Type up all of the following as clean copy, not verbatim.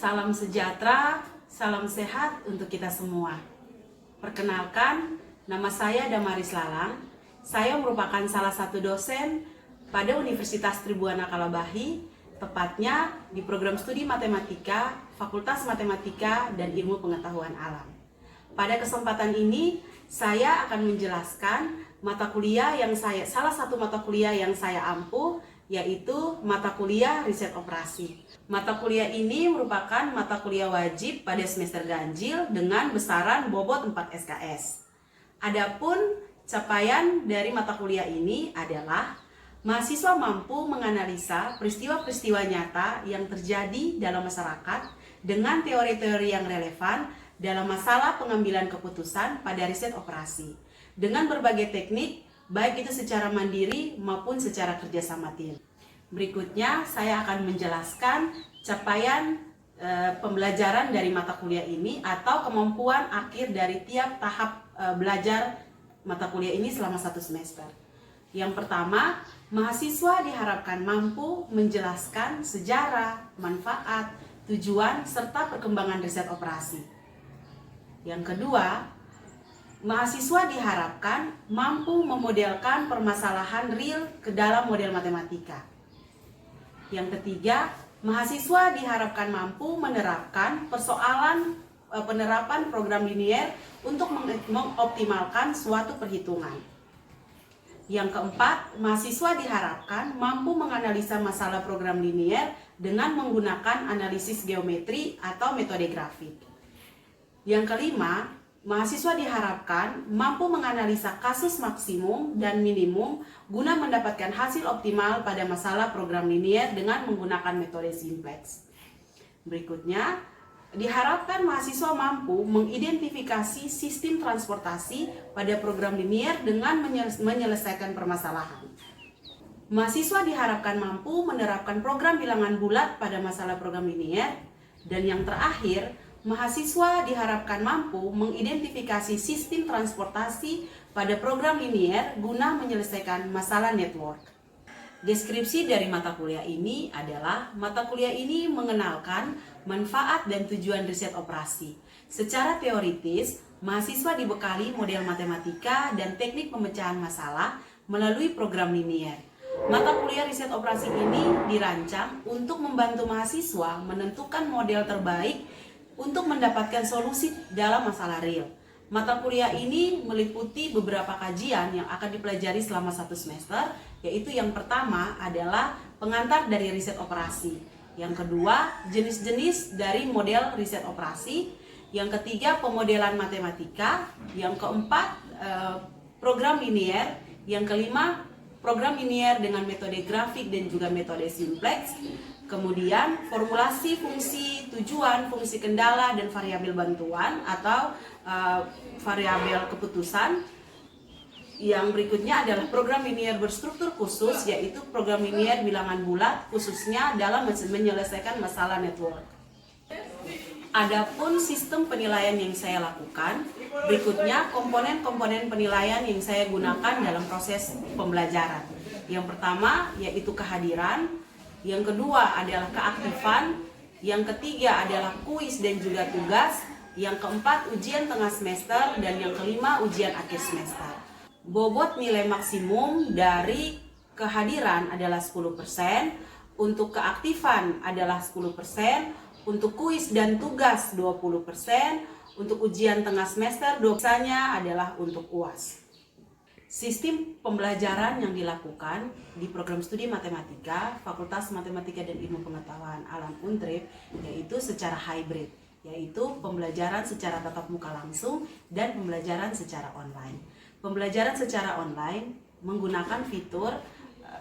Salam sejahtera, salam sehat untuk kita semua. Perkenalkan, nama saya Damaris Lalang. Saya merupakan salah satu dosen pada Universitas Tribuana Kalabahi, tepatnya di program studi matematika, Fakultas Matematika dan Ilmu Pengetahuan Alam. Pada kesempatan ini, saya akan menjelaskan salah satu mata kuliah yang saya ampuh, yaitu mata kuliah riset operasi. Mata kuliah ini merupakan mata kuliah wajib pada semester ganjil dengan besaran bobot 4 SKS. Adapun capaian dari mata kuliah ini adalah mahasiswa mampu menganalisa peristiwa-peristiwa nyata yang terjadi dalam masyarakat dengan teori-teori yang relevan dalam masalah pengambilan keputusan pada riset operasi dengan berbagai teknik, baik itu secara mandiri maupun secara kerjasama tim. Berikutnya saya akan menjelaskan capaian pembelajaran dari mata kuliah ini atau kemampuan akhir dari tiap tahap belajar mata kuliah ini selama 1 semester. Yang pertama, mahasiswa diharapkan mampu menjelaskan sejarah, manfaat, tujuan, serta perkembangan riset operasi. Yang kedua, mahasiswa diharapkan mampu memodelkan permasalahan real ke dalam model matematika. Yang ketiga, mahasiswa diharapkan mampu menerapkan penerapan program linier untuk mengoptimalkan suatu perhitungan. Yang keempat, mahasiswa diharapkan mampu menganalisa masalah program linier dengan menggunakan analisis geometri atau metode grafik. Yang kelima, mahasiswa diharapkan mampu menganalisa kasus maksimum dan minimum guna mendapatkan hasil optimal pada masalah program linier dengan menggunakan metode simplex. Berikutnya, diharapkan mahasiswa mampu mengidentifikasi sistem transportasi pada program linier dengan menyelesaikan permasalahan. Mahasiswa diharapkan mampu menerapkan program bilangan bulat pada masalah program linier. Dan yang terakhir, mahasiswa diharapkan mampu mengidentifikasi sistem transportasi pada program linier guna menyelesaikan masalah network. Deskripsi dari mata kuliah ini adalah mata kuliah ini mengenalkan manfaat dan tujuan riset operasi. Secara teoritis, mahasiswa dibekali model matematika dan teknik pemecahan masalah melalui program linier. Mata kuliah riset operasi ini dirancang untuk membantu mahasiswa menentukan model terbaik untuk mendapatkan solusi dalam masalah real. Mata kuliah ini meliputi beberapa kajian yang akan dipelajari selama 1 semester, yaitu yang pertama adalah pengantar dari riset operasi, yang kedua jenis-jenis dari model riset operasi, yang ketiga pemodelan matematika, yang keempat program linier, yang kelima program linier dengan metode grafik dan juga metode simplex. Kemudian formulasi fungsi tujuan, fungsi kendala, dan variabel bantuan atau variabel keputusan. Yang berikutnya adalah program linier berstruktur khusus, yaitu program linier bilangan bulat khususnya dalam menyelesaikan masalah network. Adapun sistem penilaian yang saya lakukan, berikutnya komponen-komponen penilaian yang saya gunakan dalam proses pembelajaran. Yang pertama yaitu kehadiran, yang kedua adalah keaktifan, yang ketiga adalah kuis dan juga tugas, yang keempat ujian tengah semester, dan yang kelima ujian akhir semester. Bobot nilai maksimum dari kehadiran adalah 10%, untuk keaktifan adalah 10%, untuk kuis dan tugas 20%, untuk ujian tengah semester dosanya adalah untuk UAS. Sistem pembelajaran yang dilakukan di program studi matematika Fakultas Matematika dan Ilmu Pengetahuan Alam Untrip yaitu secara hybrid, yaitu pembelajaran secara tatap muka langsung dan pembelajaran secara online. Pembelajaran secara online menggunakan fitur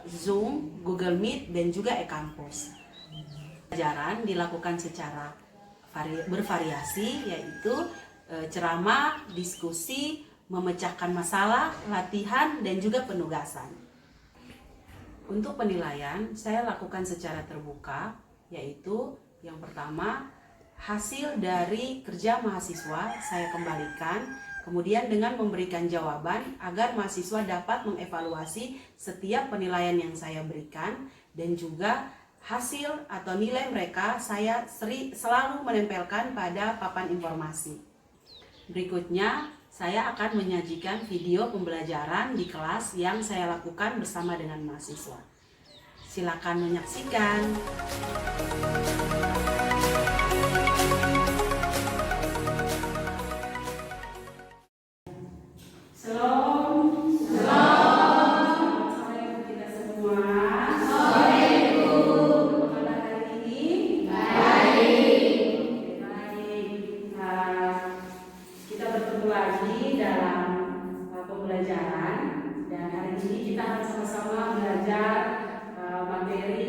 Zoom, Google Meet, dan juga e-kampus. Pembelajaran dilakukan secara bervariasi, yaitu ceramah, diskusi, memecahkan masalah, latihan, dan juga penugasan. Untuk penilaian, saya lakukan secara terbuka, yaitu yang pertama, hasil dari kerja mahasiswa saya kembalikan, kemudian dengan memberikan jawaban agar mahasiswa dapat mengevaluasi setiap penilaian yang saya berikan, dan juga hasil atau nilai mereka saya selalu menempelkan pada papan informasi. Berikutnya, saya akan menyajikan video pembelajaran di kelas yang saya lakukan bersama dengan mahasiswa. Silakan menyaksikan. Lagi dalam pembelajaran, dan hari ini kita akan sama-sama belajar materi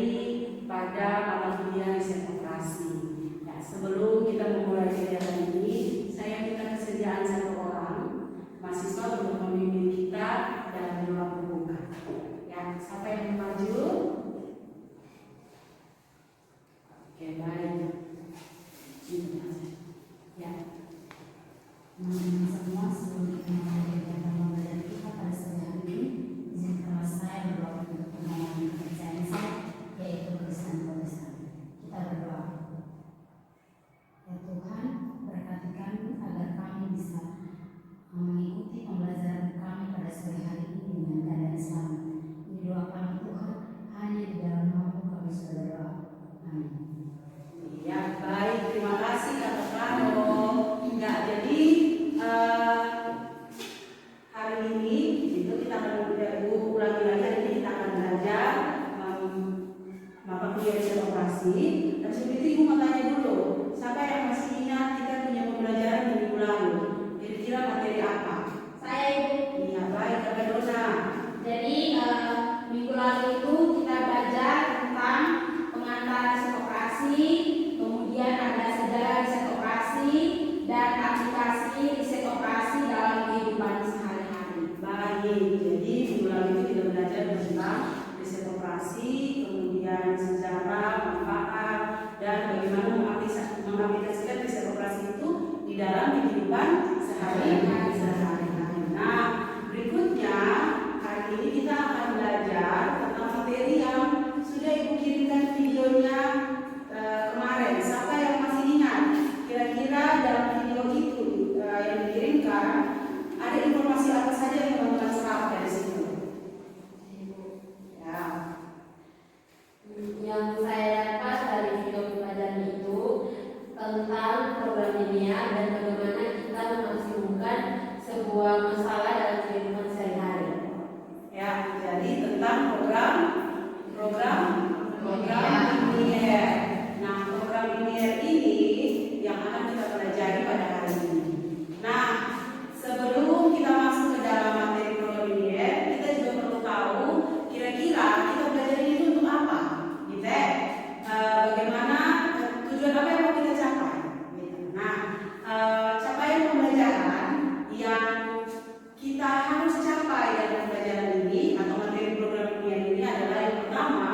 pada mata kuliah riset operasi. Ya, sebelum kita memulai kegiatan ini, saya minta kesediaan satu orang mahasiswa untuk memimpin kita dalam doa pembuka. Ya, siapa yang maju? Oke, baik. Ya. Semua sebelum kita memulai kegiatan pembelajaran kita pada sore hari ini, izinkanlah saya berdoa untuk pengalaman kepercayaan saya, yaitu Kristen Protestan. Kita berdoa. Ya Tuhan, berkati kami agar kami bisa mengikuti pembelajaran kami pada sore hari ini dengan keadaan selamat. Ini doa kami Tuhan, hanya di dalam nama kami sudah berdoa. Amin. Ya, baik, terima kasih Kak Karo. Ya, jadi hari ini itu kita akan ulangi lagi. Hari ini kita akan belajar mata kuliah riset operasi. Dan sebelum itu Ibu mau tanya dulu, siapa yang masih ingat kita punya pembelajaran minggu lalu? Kira-kira materi apa? Saya Ibu. Iya, baik Kakak Dona. Jadi minggu lalu itu kita belajar tentang pengantar riset operasi, kemudian ada sejarah riset operasi dan aplikasi riset operasi dalam kehidupan sehari-hari. Baik, jadi minggu lalu itu kita belajar tentang riset operasi, kemudian sejarah, manfaat, dan bagaimana mengaplikasikan riset operasi itu di dalam kehidupan sehari-hari. Nah, berikutnya hari ini kita akan belajar tentang materi yang sudah Ibu kirimkan videonya kemarin. Siapa yang masih ingat? Kira-kira dalam video itu yang dikirimkan ada informasi apa saja yang teman-teman serap dari situ? Ya. Yang saya dapat dari video pembelajaran itu tentang program linear dan bagaimana kita memaksimumkan sebuah masalah dalam kehidupan sehari-hari. Ya, jadi tentang program linear. Nah, program linear ini yang akan kita pelajari pada hari ini. Nah, sebelum kita masuk ke dalam materi program linear, kita juga perlu tahu kira-kira kita belajar ini untuk apa, gitu ya? Bagaimana tujuan apa yang mau kita capai? Gitu. Nah, capaian pembelajaran yang kita harus capai dalam pembelajaran ini atau materi program linear ini adalah yang pertama,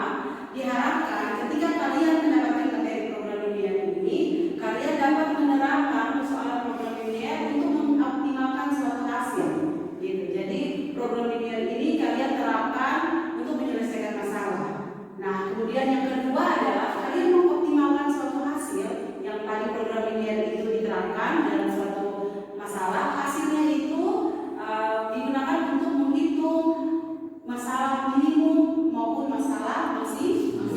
diharapkan ketika kalian mendapatkan materi program linear ini, kalian dapat menerapkan persoalan program linear untuk mengoptimalkan suatu hasil. Gitu. Jadi program linear ini kalian terapkan untuk menyelesaikan masalah. Nah, kemudian yang kedua adalah kalian mengoptimalkan suatu hasil yang tadi program linear itu diterapkan dalam suatu masalah. Hasilnya itu digunakan untuk menghitung masalah minimum maupun masalah maksimum.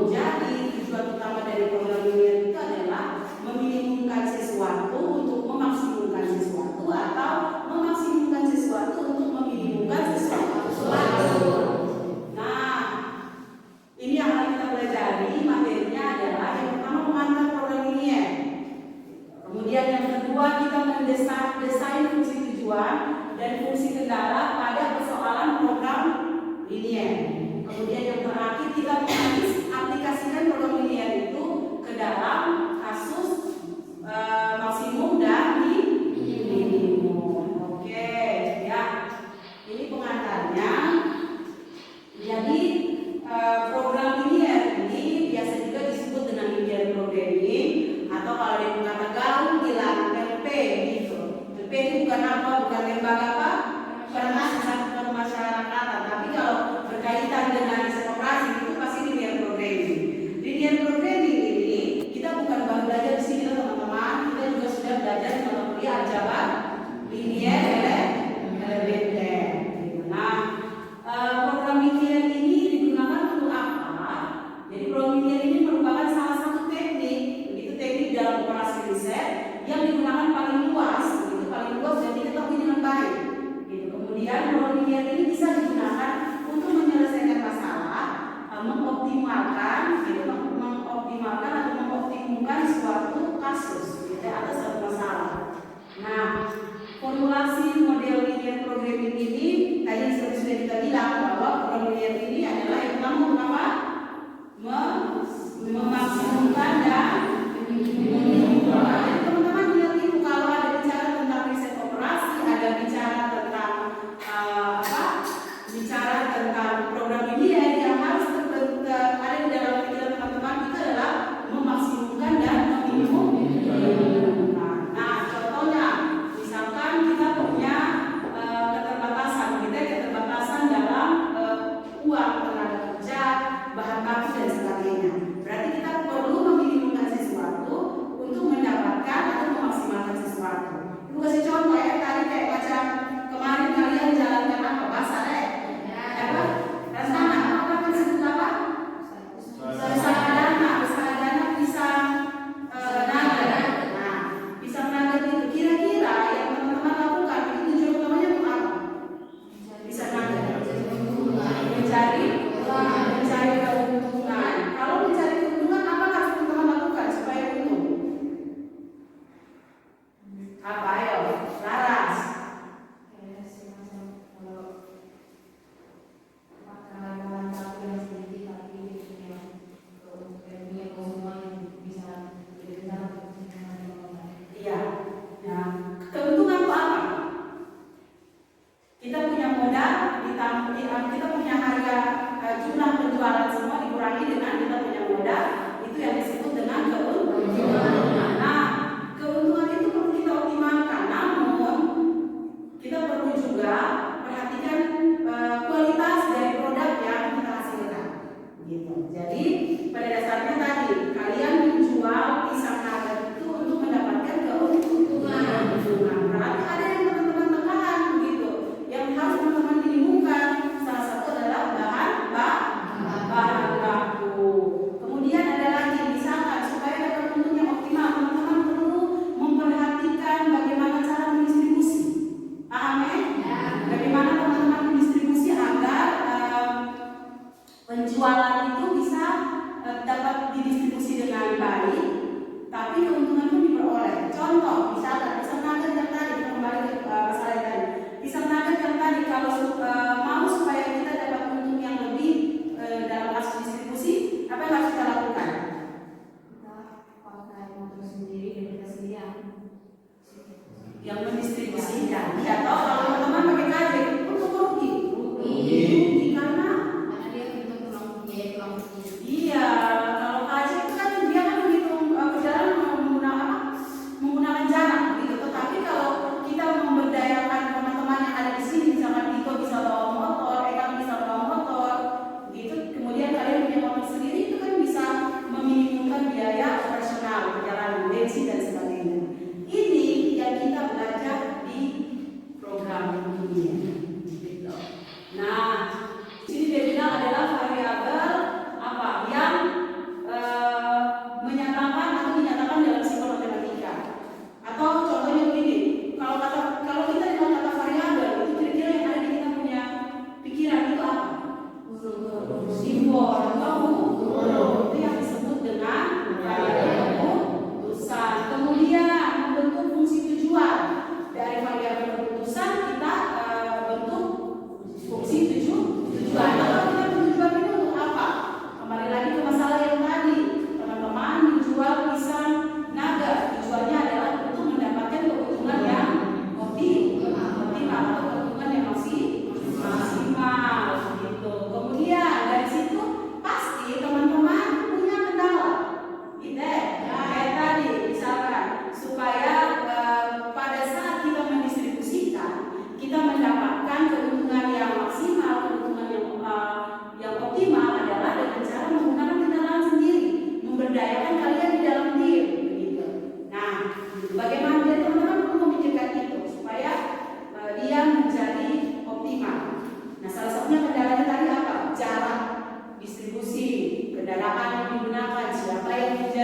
Jadi tujuan utama dari program linear itu adalah meminimumkan sesuatu untuk memaksimumkan sesuatu atau memaksimumkan sesuatu untuk meminimumkan sesuatu. Nah, ini yang akan kita pelajari. Materinya adalah yang pertama pengantar program linear. Kemudian yang kedua kita mendesain fungsi tujuan dan fungsi kendala pada persoalan program linear. Kemudian yang terakhir kita mengaplikasikan program linear itu ke dalam kasus maksimum dan minimum. Oke, ya. Ini pengantarnya. Jadi program linear ini biasa juga disebut dengan linear programming, atau kalau ada yang kata gaul bilang LP gitu. LP itu bukan apa, bukan lembaga apa, permasyarakatan. Tapi kalau berkaitan dengan riset operasi itu pasti linear programming.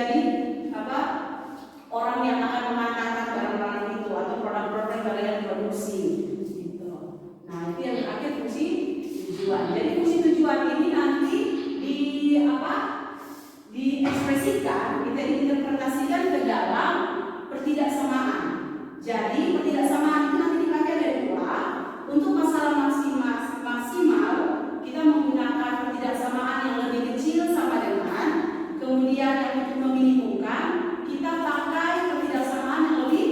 menjadi apa orang yang akan mengantarkan barang-barang itu atau produk-produk yang kalian produksi gitu. Nah, itu yang terakhir fungsi tujuan. Jadi fungsi tujuan ini nanti diekspresikan, kita diinterpretasikan ke dalam pertidaksamaan. Jadi pertidaksamaan itu nanti dipakai dari pula untuk masalah maksimal kita menggunakan pertidaksamaan yang lebih kecil sama dengan, kemudian yang untuk meminimumkan kita pakai pertidaksamaan yang lebih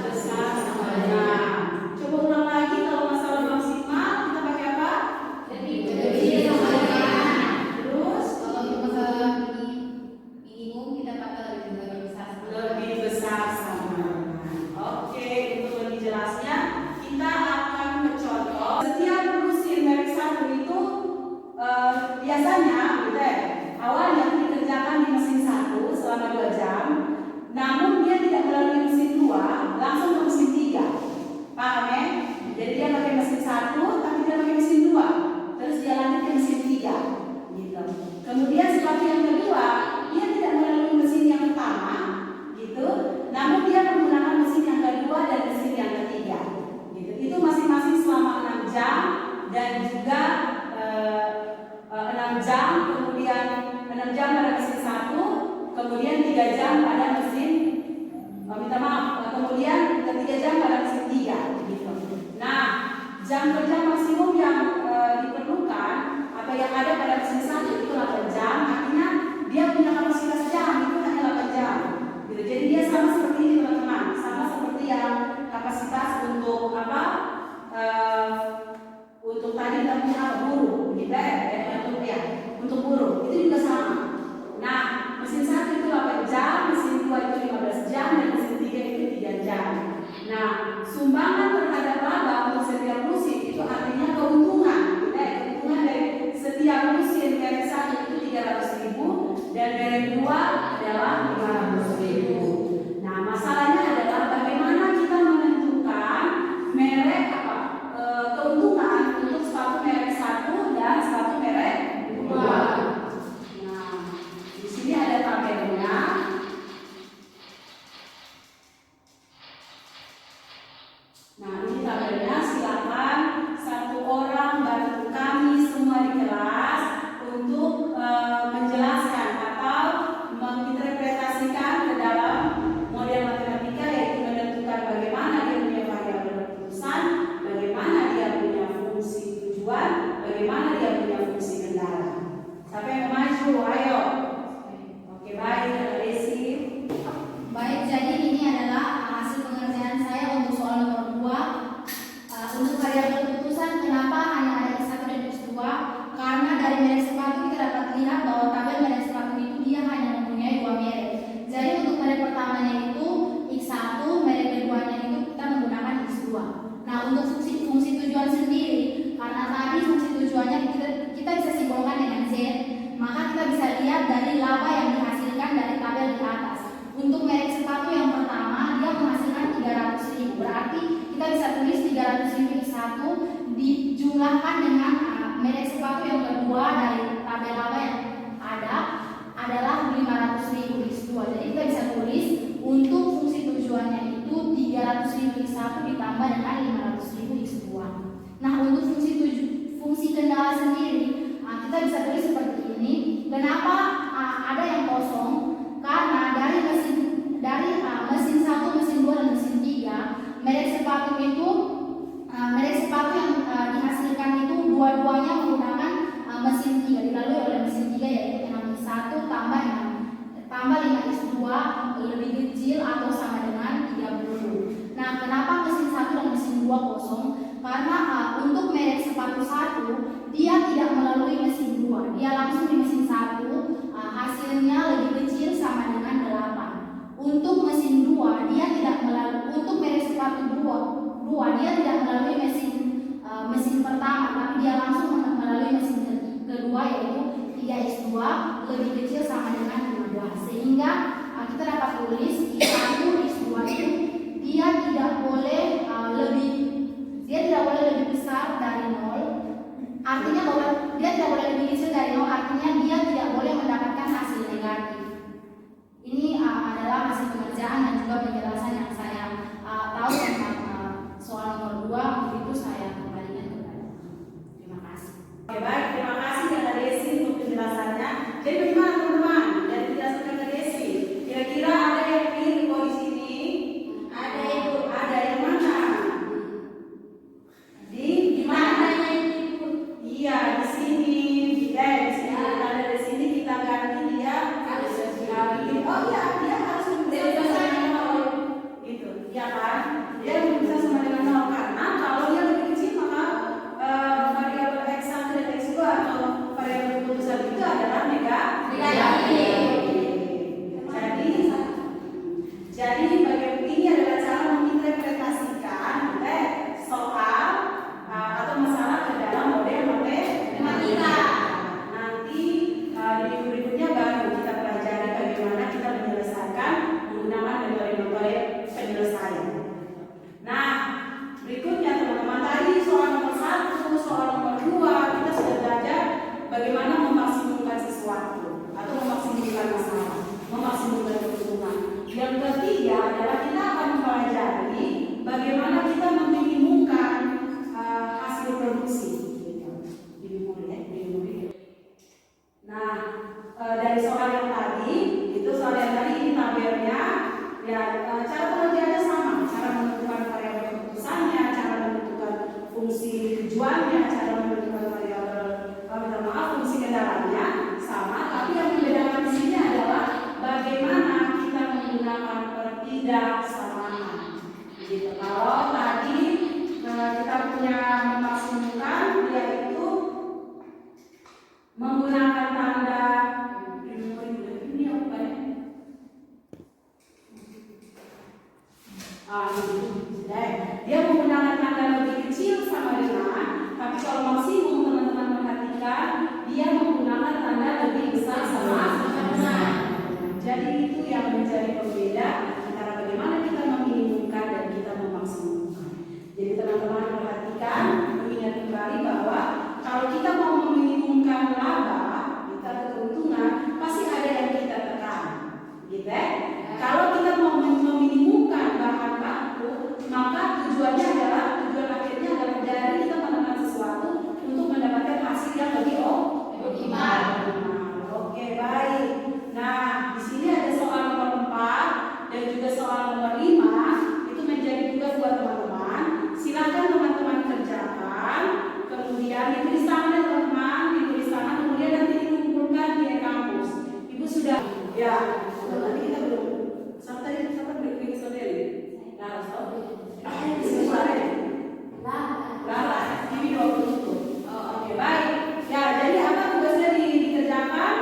besar sama dengan. Coba ulang lagi, kalau masalah maksimal kita pakai apa? Lebih kecil sama dengan. Terus Kalau untuk masalah minimum kita pakai lebih besar. lebih besar sama dengan. Oke, untuk lebih jelasnya kita akan mencontoh setiap mesin merek satu itu biasanya gitu ya, awalnya dikerjakan di mesin satu selama 2 jam, namun dia tidak melalui mesin 2, langsung ke mesin 3. Paham ya? Jadi dia pakai mesin 1 tapi dia pakai mesin 2, terus dia lanjut ke mesin 3 gitu. Kemudian setelah yang kedua, dia tidak melalui mesin yang pertama gitu, namun dia menggunakan mesin yang kedua dan mesin yang ketiga gitu. Itu masing-masing selama 6 jam dan juga 6 jam, kemudian 6 jam pada mesin 1, kemudian 3 jam pada mesin kemudian 3 jam pada mesin 3 gitu. Nah, jam kerja maksimum yang diperlukan atau yang ada pada mesin 1 itu 8 jam, artinya dia punya kapasitas jam itu hanya 8 jam gitu. Jadi dia sama seperti ini teman-teman, sama seperti yang kapasitas untuk untuk tadi kita punya buruh gitu ya, untuk buruh itu juga sama. Nah, mesin 1 itu 8 jam, mesin 2 itu 15 jam, dan mesin 3 itu 3 jam. Nah, sumbangan terhadap laba untuk setiap mesin itu artinya keuntungan gitu ya. Keuntungan dari setiap mesin merek 1 itu 300.000 dan merek 2 adalah 500.000. Nah, masalahnya adalah bagaimana kita menentukan merek keuntungan untuk sepatu merek 1 dan sepatu merek 2. Nah, di sini ada tabelnya. Nah, ini tabelnya, silakan satu orang bantu kami semua di kelas untuk menjelaskan atau menginterpretasikan ke dalam model matematika, yaitu menentukan bagaimana dia punya variabel keputusan, bagaimana dia punya fungsi tujuan, bagaimana dia punya fungsi kendala. Siapa yang maju? Ayo. Oke, baik, Desi. Baik, jadi ini adalah hasil pengerjaan saya untuk soal nomor 2. Untuk variabel keputusan, kenapa hanya ada X1 dan X2? Karena dari merek sepatu kita dapat lihat bahwa tabel merek sepatu itu dia hanya mempunyai 2 merek. Jadi untuk merek pertamanya itu X1, merek keduanya itu kita menggunakan X2. Nah, untuk fungsi tujuan sendiri, karena tadi fungsi tujuannya kita bisa simbolkan dengan Z, maka kita bisa lihat dari laba yang dihasilkan dari tabel di atas. Untuk merek sepatu yang pertama, dia menghasilkan 300.000. Berarti kita bisa tulis 300.000 X1 dijumlahkan dengan merek sepatu yang kedua dari tabel laba yang ada adalah 500.000 X2. Jadi kita bisa tulis untuk fungsi tujuannya itu 300.000 X1 ditambah dengan 500.000 X2. Nah, untuk fungsi kendala sendiri, kita bisa tulis seperti ini. Kenapa ada yang kosong? Karena dari mesin 1, mesin 2 dan mesin 3, merek sepatu yang dihasilkan itu dua-duanya menggunakan mesin 3, dilalui oleh mesin 3, yaitu 6X1 tambah 5X2 lebih kecil atau sama dengan 30. Nah, kenapa mesin 1 dan mesin 2 kosong? Karena untuk merek sepatu 1 dia tidak melalui mesin 2, dia langsung di mesin 1, hasilnya lebih kecil sama dengan 8. Untuk mesin 2 dia tidak melalui, untuk merek sepatu 2 dia tidak melalui mesin pertama, tapi dia langsung melalui mesin kedua, yaitu 3X2 lebih kecil sama dengan 15. Sehingga kita dapat tulis X1 X2 itu dia tidak boleh lebih besar dari 0. Artinya bahwa dia tidak boleh lebih kecil dari 0, artinya dia tidak boleh mendapatkan hasil negatif. cara pengertiannya sama, cara menentukan variabel keputusannya, cara menentukan fungsi tujuannya, cara menentukan variabel fungsi kendalanya sama, tapi yang membedakan di sini adalah bagaimana kita menggunakan pertidaksamaan. Gitu. Kalau tadi kita punya memaksimumkan, yaitu menggunakan tanda ini apa ya? Dia menggunakan tanda lebih kecil sama dengan, tapi kalau maksimum teman-teman perhatikan, dia menggunakan tanda lebih besar sama dengan. Jadi itu yang menjadi pembeda antara bagaimana kita meminimumkan dan kita memaksimumkan. Jadi teman-teman perhatikan, mengingat kembali bahwa kalau kita mau meminimumkan laba, kita keuntungan, pasti ada yang kita tekan, gitu ya. Kalau kita mau meminimumkan bahan baku, maka tujuan akhirnya adalah dari kita menekan sesuatu untuk mendapatkan hasil yang lebih optimal. Oke, baik. Nah, di sini ada soal nomor 4 dan juga soal nomor 5. Itu menjadi tugas buat teman-teman. Silakan teman-teman kerjakan. Kemudian ditulis tangan ya teman-teman, ditulis tangan, kemudian nanti dikumpulkan di kampus. Ibu sudah, ya. Nanti kita belum. Sampai beri saudari. Nah, stop. Lala, ini 20. Oke, baik. Ya, jadi apa tugasnya dikerjakan?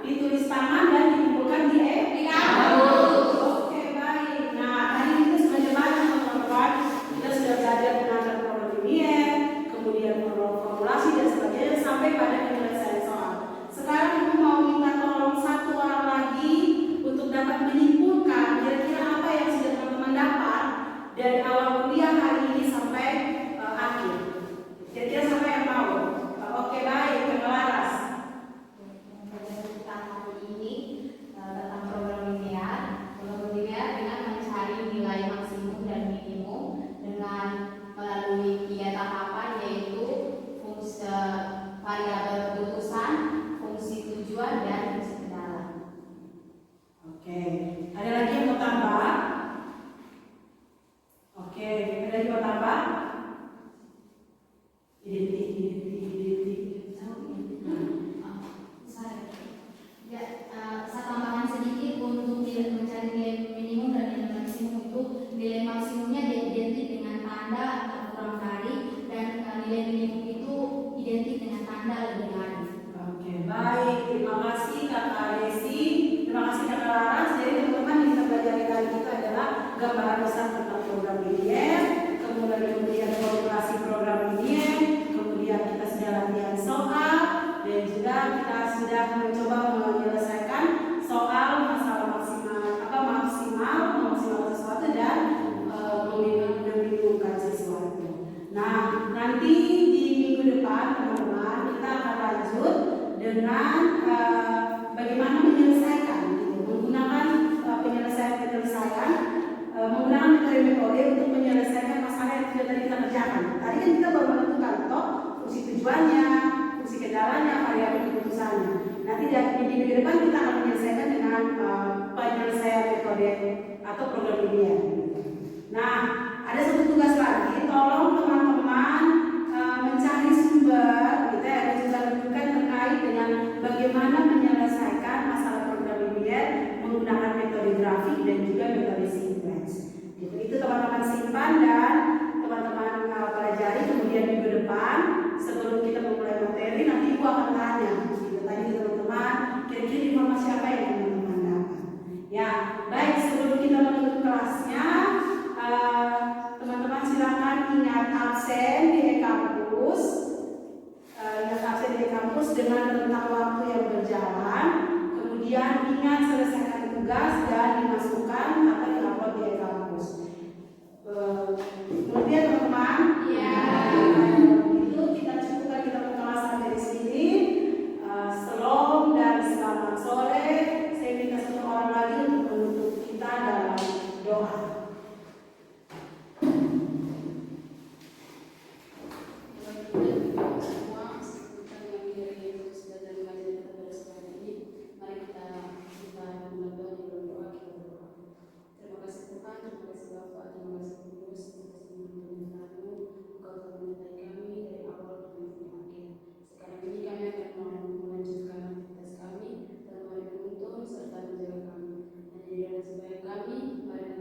Ditulis tangan dan dikumpulkan di kampus. Oke, baik. Nah, tadi kita sudah jelaskan teman-teman. Kita sudah belajar mengenai problem linear, kemudian formulasi dan sebagainya sampai pada penyelesaian soal. Sekarang Ibu mau minta tolong satu orang lagi untuk dapat menyimpulkan kira-kira apa yang sudah teman-teman dapat dari awal kuliah hari ini sampai akhir. Kira-kira siapa yang mau? Oke, baik, Kakak Laras. Tentang hari ini tentang program linear dengan mencari nilai maksimum dan minimum dengan melalui 3 tahapan, yaitu fungsi variabel keputusan, fungsi tujuan, dan fungsi kendala. Oke, ada lagi yang mau tambah? Oke, ada yang mau tambah? Identik. Saya tambahkan sedikit untuk mencari nilai minimum dan nilai maksimum. Itu nilai maksimumnya identik dengan tanda atau kurang dari, dan nilai minimum itu identik dengan tanda lebih dari. Oke, baik. Terima kasih Kakak Desi. Terima kasih Kakak Laras. Jadi teman-teman yang kita pelajari kali itu adalah gambaran besar tentang program linear, kemudian formulasi program linear, kemudian kita sudah latihan soal, dan juga kita sudah mencoba menyelesaikan soal masalah maksimal sesuatu dan meminimumkan sesuatu. Nah, nanti di minggu depan teman-teman kita akan lanjut dengan bagaimana menyelesaikan, gitu, menggunakan penyelesaian menggunakan metode untuk menyelesaikan masalah yang sudah tadi kita kerjakan. Tadi kan kita baru menentukan fungsi tujuannya, fungsi kendalanya, variabel keputusannya. Nanti di minggu depan kita akan menyelesaikan dengan penyelesaian metode atau program linear. Nah, ada satu tugas lagi, tolong teman-teman mencari sumber, gitu ya, dan juga rujukan terkait dengan bagaimana menyelesaikan masalah program linear menggunakan metode grafik dan juga metode sequence. Gitu. Itu teman-teman simpan dan teman-teman pelajari. Kemudian minggu depan sebelum kita memulai materi, nanti Ibu akan tanya, gitu, tadi teman-teman kira-kira informasi apa yang teman-teman dapat. Ya, baik, sebelum kita menutup kelasnya, teman-teman silakan ingat absen di e-kampus, dengan rentang waktu yang berjalan. Kemudian ingat selesaikan tugas dan dimasukkan atau diupload di e-kampus. Kemudian teman-teman, itu kita cukupkan kita kelas sampai di sini. Shalom dan selamat sore. Saya minta satu orang lagi untuk menutup kita dalam doa. Semua sebutkan yang dari Yesus dan dari majelis kepada semuanya ini. sebaik kami, mari